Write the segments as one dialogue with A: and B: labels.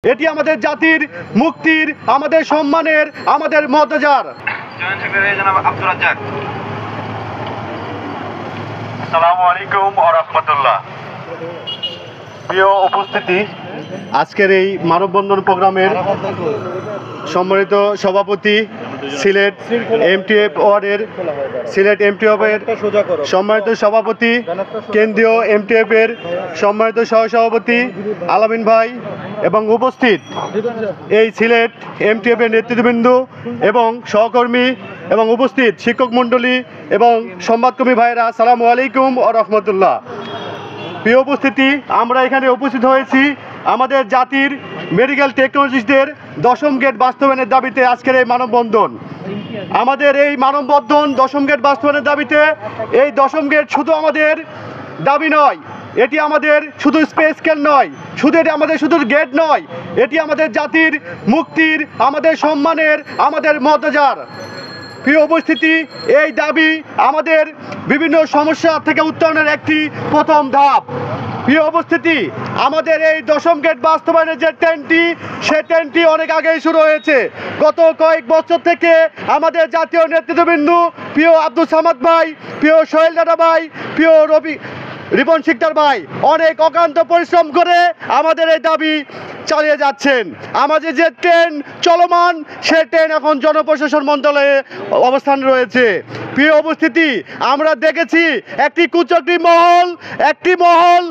A: এটি আমাদের জাতির মুক্তির, আমাদের সম্মানের, আমাদের মর্যাদার।
B: আসসালামু আলাইকুম ওয়া রাহমাতুল্লাহ। প্রিয় উপস্থিতি,
A: আজকের এই মানববন্ধন প্রোগ্রামের সম্মানিত সভাপতি, সিলেট এমটিএফ ওয়ার্ডের সম্মানিত সভাপতি, কেন্দ্রীয় এমটিএফ এর সম্মানিত সহসভাপতি আলামিন ভাই এবং উপস্থিত এই সিলেট এমটিএফ এর নেতৃবৃন্দ এবং সহকর্মী এবং উপস্থিত শিক্ষক মণ্ডলী এবং সংবাদকর্মী ভাইয়েরা, আসসালামু আলাইকুম ওয়া রাহমাতুল্লাহ। প্রিয় উপস্থিতি, আমরা এখানে উপস্থিত হয়েছি আমাদের জাতির মেডিকেল টেকনোলজিস্টদের 10ম গেট বাস্তবায়নের দাবিতে আজকের এই মানববন্ধন। আমাদের এই মানববন্ধন 10ম গেট বাস্তবায়নের দাবিতে। এই 10ম গেট শুধু আমাদের দাবি নয়, এটি আমাদের শুধু স্পেস স্কেল নয়, এটি আমাদের শুধু গেট নয়, এটি আমাদের জাতির মুক্তির, আমাদের সম্মানের, আমাদের মর্যাদার। প্রিয় উপস্থিতি, এই দাবি আমাদের বিভিন্ন সমস্যা থেকে উত্তরণের একটি প্রথম ধাপ। প্রিয় উপস্থিতি, আমাদের এই 10ম গেট বাস্তবায়নের যে ট্রেনটি, সেই ট্রেনটি অনেক আগেই শুরু হয়েছে। গত কয়েক বছর থেকে আমাদের জাতীয় নেতৃত্ববৃন্দ, প্রিয় আব্দুল সামাদ ভাই, প্রিয় সোহেল দাদা ভাই, প্রিয় রিপন শিকদার ভাই অনেক অক্লান্ত পরিশ্রম করে আমাদের এই দাবি চালিয়ে যাচ্ছেন। আমাদের যে ট্রেন চলমান, সে ট্রেন এখন জনপ্রশাসন মন্ত্রণালয়ে অবস্থান রয়েছে। প্রিয় উপস্থিতি, আমরা দেখেছি একটি মহল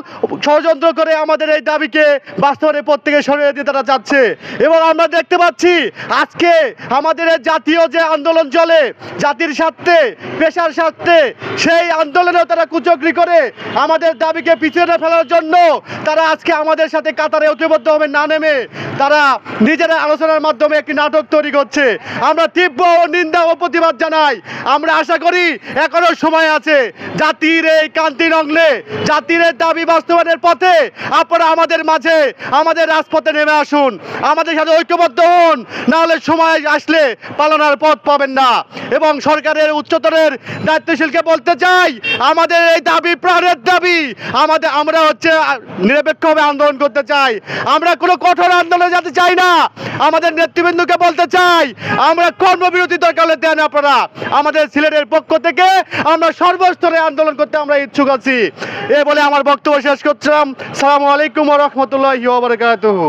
A: ষড়যন্ত্র করে আমাদের এই দাবিকে বাস্তবায়নের পথ থেকে সরিয়ে দিয়ে তারা যাচ্ছে। এবং আমরা দেখতে পাচ্ছি আজকে আমাদের এই জাতীয় যে আন্দোলন চলে জাতির স্বার্থে, পেশার স্বার্থে, সেই আন্দোলনেও তারা কুচক্রি করে আমাদের দাবিকে পিছিয়ে ফেলার জন্য তারা আজকে আমাদের সাথে কাতারে ঐক্যবদ্ধ হবে না নেমে তারা নিজেরা আলোচনার মাধ্যমে একটি নাটক তৈরি করছে। আমরা তীব্র নিন্দা ও প্রতিবাদ জানাই। আমরা আশা করি এখনো সময় আছে। জাতির এই কান্তি নংলে, জাতির এই দাবি বাস্তবায়নের পথে আপনারা আমাদের মাঝে, আমাদের রাজপথে নেমে আসুন, আমাদের সাথে ঐক্যবদ্ধ হন, নাহলে সময় আসলে পালানোর পথ পাবেন না। এবং সরকারের উচ্চতরের দায়িত্বশীলকে বলতে চাই, আমাদের এই দাবি প্রাণের দাবি। আমরা নিরপেক্ষভাবে আন্দোলন করতে চাই, আমরা কোনো কঠোর আন্দোলনে যেতে চাই না। আমাদের নেতৃবৃন্দকে বলতে চাই, আমরা কর্মবিরতি দরকার হলে দেন আপনারা। আমাদের সিলেটের পক্ষ থেকে আমরা সর্বস্তরে আন্দোলন করতে আমরা ইচ্ছুক আছি। এ বলে আমার বক্তব্য শেষ করছিলাম। আসসালামু আলাইকুম ওয়া রাহমাতুল্লাহি ওয়া বারাকাতুহু।